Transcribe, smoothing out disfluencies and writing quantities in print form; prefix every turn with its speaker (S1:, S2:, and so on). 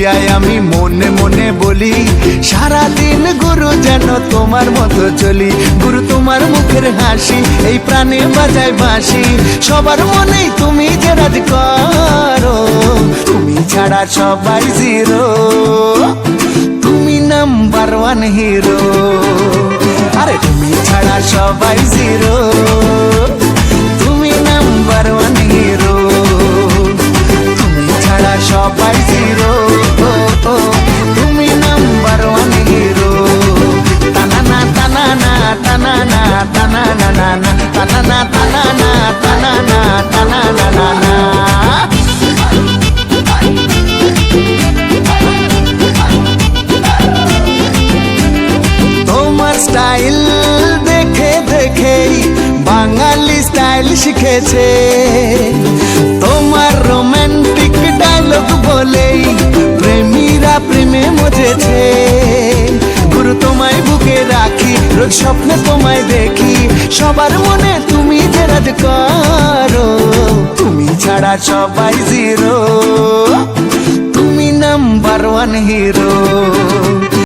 S1: লুকিয়ায় আমি মনে মনে বলি, সারাদিন গুরু যেন তোমার মতো চলি। গুরু তোমার মুখের হাসি, এই প্রাণে বাজায় বাঁশি, সবার মনেই তুমি যে রাজ করো। তুমি ছাড়া সবাই জিরো, তুমি নাম্বার ওয়ান হিরো। আরে তুমি ছাড়া সবাই জিরো, তুমি নাম্বার ওয়ান হিরো। তুমি ছাড়া সবাই জিরো, তুমি নাম্বার ওয়ান হিরো। তানানা তানানা তানানা তানানা নানা তানানা তানানা তানানা তানানা নানা। তোমার স্টাইল দেখে দেখেই বাঙালি স্টাইল শিখেছে, তোমার রোমান্টিক ডায়লগ বলেই প্রেমীরা প্রেমে মজেছে। গুরু তোমায় বুকে রাখি, রোজ স্বপ্নে তোমায় দেখি, সবার মনে তুমি যে রাজ করো। তুমি ছাড়া সবাই জিরো, তুমি নাম্বার ওয়ান হিরো।